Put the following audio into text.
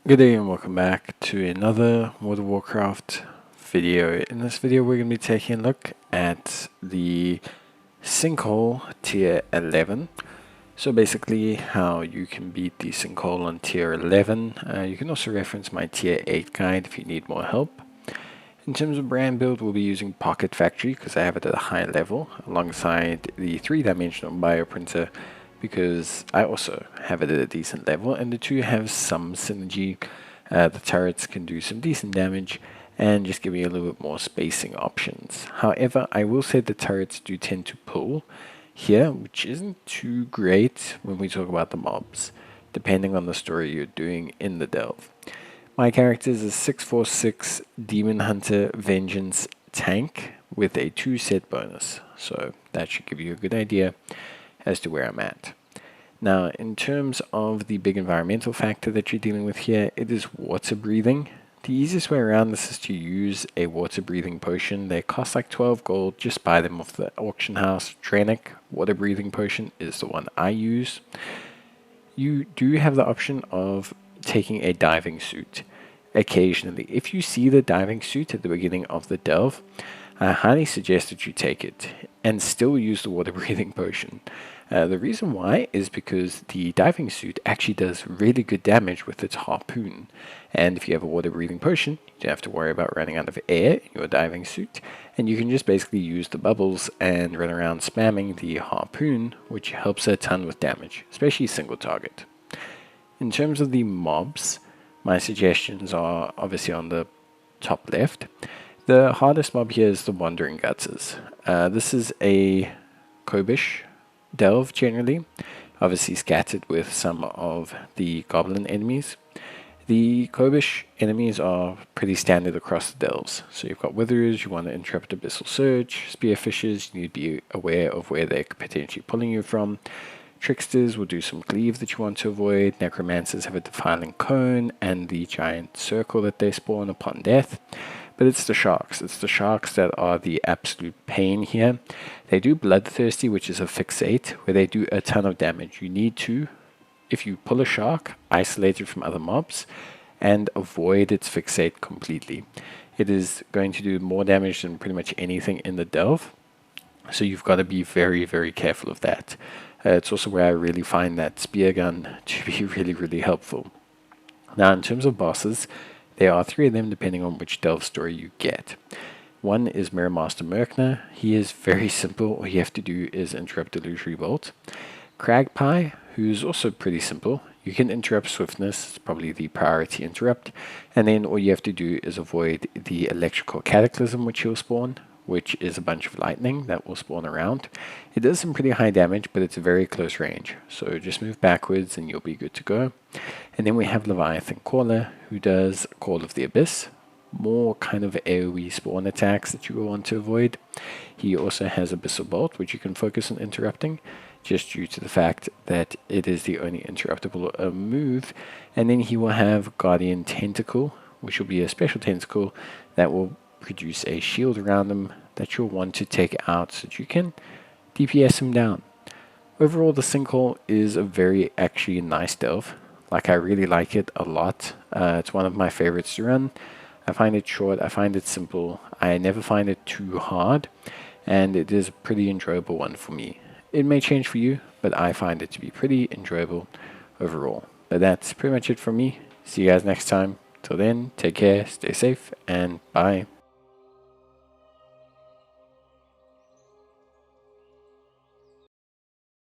Good day and welcome back to another World of Warcraft video. In this video we're going to be taking a look at the Sinkhole tier 11. So basically how you can beat the Sinkhole on tier 11. You can also reference my tier 8 guide if you need more help. In terms of Brann build, we'll be using Pocket Factory because I have it at a high level alongside the 3-dimensional bioprinter, because I also have it at a decent level, and the two have some synergy. The turrets can do some decent damage and just give me a little bit more spacing options. However, I will say the turrets do tend to pull here, which isn't too great when we talk about the mobs, depending on the story you're doing in the delve. My character is a 646 Demon Hunter Vengeance tank with a 2-set bonus, so that should give you a good idea as to where I'm at. Now, in terms of the big environmental factor that you're dealing with here, it is water breathing. The easiest way around this is to use a water breathing potion. They cost like 12 gold. Just buy them off the auction house. Dranic water breathing potion is the one I use. You do have the option of taking a diving suit occasionally. If you see the diving suit at the beginning of the delve, I highly suggest that you take it and still use the water breathing potion. The reason why is because the diving suit actually does really good damage with its harpoon, and if you have a water breathing potion, you don't have to worry about running out of air in your diving suit, and you can just basically use the bubbles and run around spamming the harpoon, which helps a ton with damage, especially single target. In terms of the mobs, my suggestions are obviously on the top left. The hardest mob here is the Wandering Gutsers. This is a Kobish delve generally, obviously scattered with some of the goblin enemies. The Kobish enemies are pretty standard across the delves. So you've got Witherers, you want to interrupt Abyssal Surge, Spearfishers, you need to be aware of where they're potentially pulling you from. Tricksters will do some cleave that you want to avoid. Necromancers have a Defiling Cone and the giant circle that they spawn upon death. But it's the sharks. It's the sharks that are the absolute pain here. They do Bloodthirsty, which is a fixate, where they do a ton of damage. You need to, if you pull a shark, isolate it from other mobs and avoid its fixate completely. It is going to do more damage than pretty much anything in the delve. So you've got to be very, very careful of that. It's also where I really find that spear gun to be really, really helpful. Now, in terms of bosses, there are 3 of them depending on which delve story you get. One is Mirror Master Merkner. He is very simple. All you have to do is interrupt Illusory Bolt. Cragpie, who's also pretty simple. You can interrupt Swiftness. It's probably the priority interrupt. And then all you have to do is avoid the Electrical Cataclysm, which he'll spawn, which is a bunch of lightning that will spawn around. It does some pretty high damage, but it's a very close range. So just move backwards and you'll be good to go. And then we have Leviathan Caller, who does Call of the Abyss. More kind of AoE spawn attacks that you will want to avoid. He also has Abyssal Bolt, which you can focus on interrupting, just due to the fact that it is the only interruptible move. And then he will have Guardian Tentacle, which will be a special tentacle that will produce a shield around him that you'll want to take out so that you can DPS him down. Overall, the Sinkhole is a very actually nice delve. Like, I really like it a lot. It's one of my favorites to run. I find it short, I find it simple, I never find it too hard, and it is a pretty enjoyable one for me. It may change for you, but I find it to be pretty enjoyable overall. But that's pretty much it from me. See you guys next time. Till then, take care, stay safe, and bye.